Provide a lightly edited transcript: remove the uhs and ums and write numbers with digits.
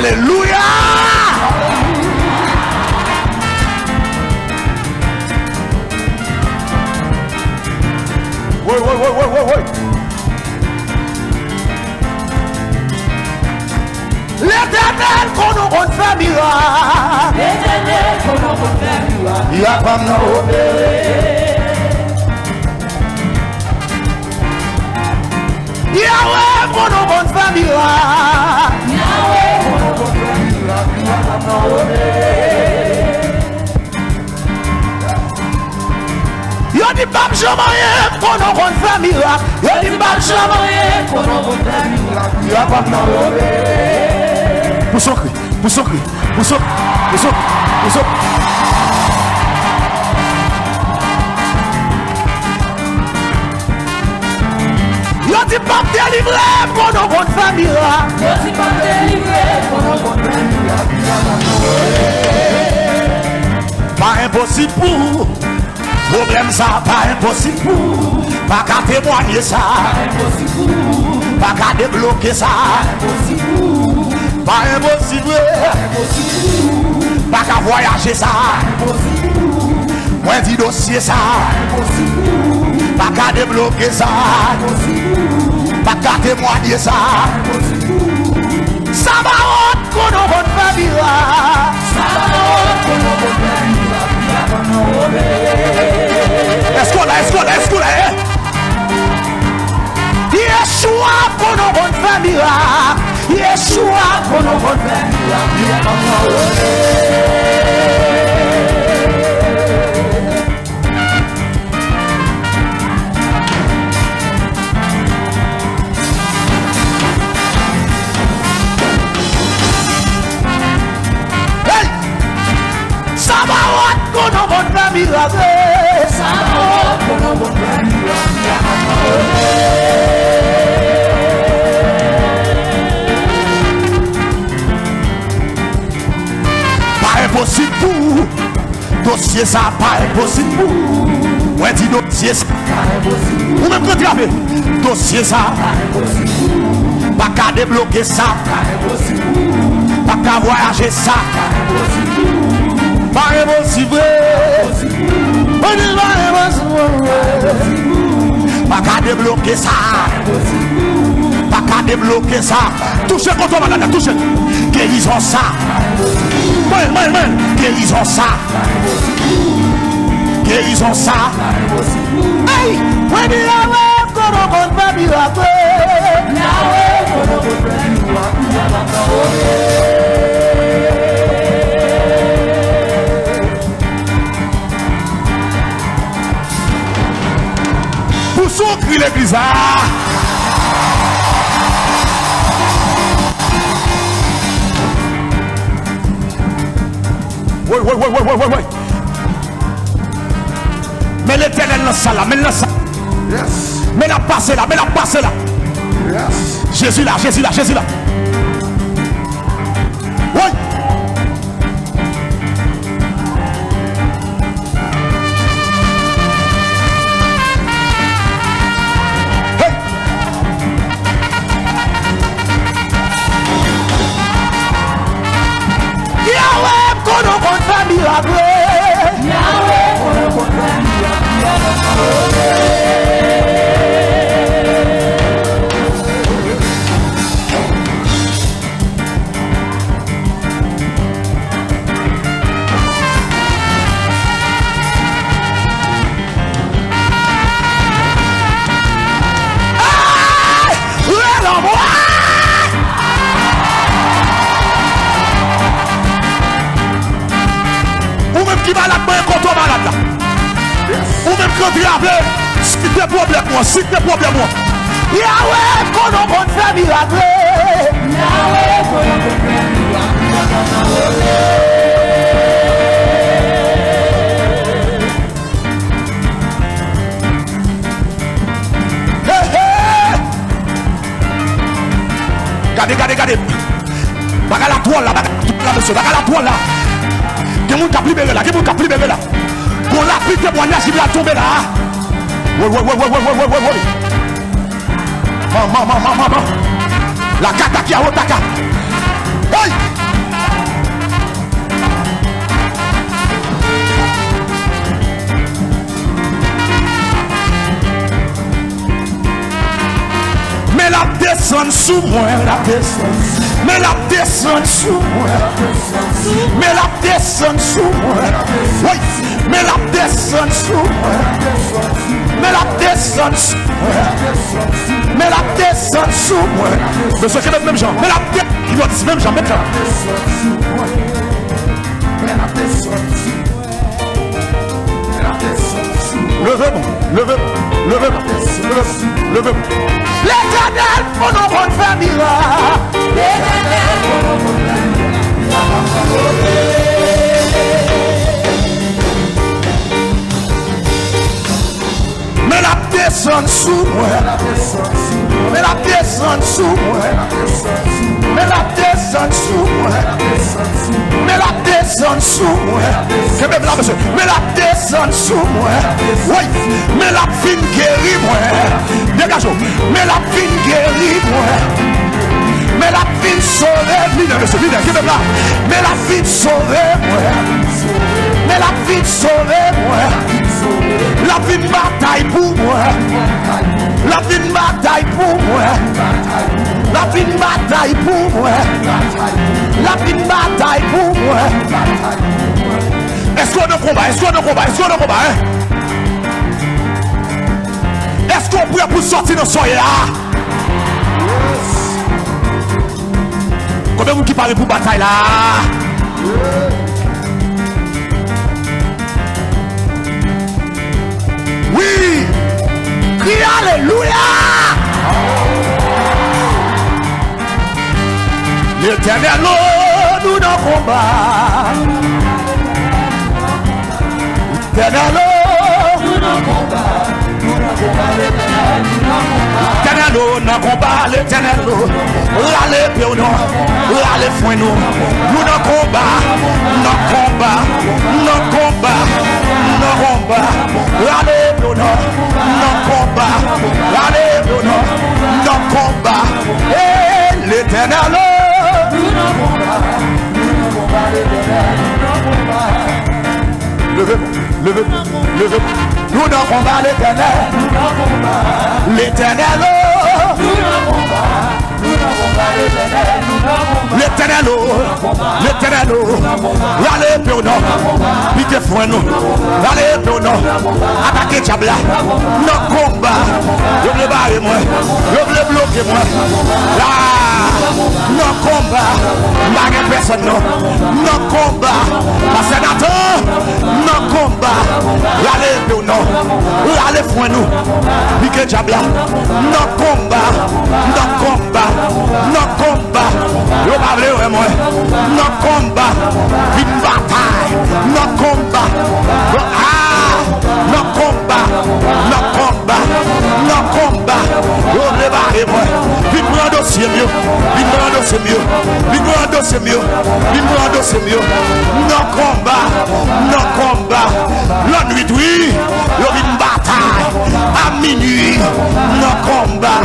Alléluia. Oui. L'Éternel qu'on nous compte faire miracle. L'Éternel qu'on nous compte faire miracle. Il a pas nous obéir. Yahweh qu'on nous compte faire miracle. Yahweh qu'on nous compte faire miracle. Il a pas nous obéir. Yo dit pas jamais qu'on nous compte faire miracle. Yo dit pas jamais qu'on nous compte faire miracle. Il a pas nous obéir. Pour son cri. Yo dit pas délivrer pour nous compte faire miracle. Yo dit pas délivrer pour nous compte faire miracle. Pas impossible pour problème ça, pas impossible pour pas qu'à témoigner ça, pas qu'à débloquer ça, pas impossible, pas qu'à voyager ça, moi dis dossier ça, pas qu'à débloquer ça, pas qu'à témoigner ça. Ça va qu'on nous va faire miracle. Ça va qu'on nous va faire miracle. Est-ce qu'on l'a? Yeshua qu'on nous va faire miracle. Yeshua qu'on nous va faire qu'on nous va faire miracle. Ça va qu'on nous va faire miracle. Pas impossible pour dossier ça, pas impossible pour moi dis dossier ça, ou même quand tu dossier ça, pas qu'à débloquer ça, pas qu'à voyager ça. Pas impossible, pas qu'à débloquer ça, pas qu'à débloquer ça. Touchez contre madame, touchez. Guérison ça, guérison ça, guérison ça. Hey, when you are going to be miracle, pour son cri l'église. Oui. Mais l'Éternel dans ça là, mais dans ça. Yes. Mais la passe là. Yes. Jésus là. Oui. Hey. Yahweh, qu'on nous compte faire miracle. Yahweh, qu'on nous compte faire qui va la main contre malade là. Ou même quand tu as si t'es problème moi, Yahweh, qu'on nous va faire miracle. Yahweh, qu'on nous va faire miracle. Regardez. Baga la toile là, monsieur, baga la toile là. Qui moun ka libéré là, Pour la pluie témoignage, il va tomber là. Oui. Maman. La kata qui a otaka. Hey! Mais la descend sous moi. Mais la descend sous moi. Mais la descend sous moi. Oui. Mais la descend sous moi. Mais la descend sous moi. Mais la descend sous moi. Mais ce qui est même genre. Mais la descend qui doit dire même genre. Mais la descend sous moi. Levez-moi, levez-moi, levez-moi, levez-moi. L'Éternel, mon nom, bonne famille. L'Éternel, mon nom, bonne famille. Mais la descend sous moi. Mais la descend sous moi. Mais la descend sous moi. Mais la descend sous moi. C'est même là, monsieur. Mais la descend sous moi. Oui. Mais la fin guérit moi. Dégage-vous. Mais la fin guérit moi. Mais la fin sauve. Venez, monsieur. Venez, qui est même là. Mais la fin sauve moi. Mais la fin sauve moi. La vie de bataille pour moi. La vie de bataille pour moi. La vie de bataille pour moi. La vie de bataille pour moi. Est-ce qu'on a combat? Est-ce qu'on a combat? Est-ce qu'on a combat? Est-ce qu'on peut pour sortir de soirée là? Combien de vous qui parlent pour bataille là? Oui, crie alléluia. L'Éternel nous dans combat. L'Éternel nous dans combat. L'Éternel nous combat. L'Éternel râle pour nous, râle pour nous. Nous dans combat, dans combat, dans combat, dans combat. Râle pour nous, dans combat, râle pour nous, dans combat. Et l'Éternel nous dans combat, l'Éternel nous dans combat. Levez-vous, levez-vous, levez-vous. Nous dans combat l'Éternel. L'Éternel. L'Éternel. L'Éternel. Allez pour nous. Piquez foin nous. Allez pour nous. Attaquez Tchabla. Nos combats. Je voulais barrer moi. Je voulais bloquer moi. Là. Nos combats. Barrer personne non. Nos combats. La sénateur. Nos combats. Allez pour nous. Allez foin nous. Piquez Tchabla. Nos combats. Nos combats. Nos combats. Yo parle moi. Nos combats. Une bataille. Nos combats. Ah. Nos combats. Nos combats. Nos combats. Yo débarrer moi. Vite prendre dossier mieux. Vite prendre dossier mieux. Vite prendre dossier mieux. Vite prendre dossier mieux. Nos combats. Nos combats. La nuit oui. Yo une bataille. À minuit. Nos combats.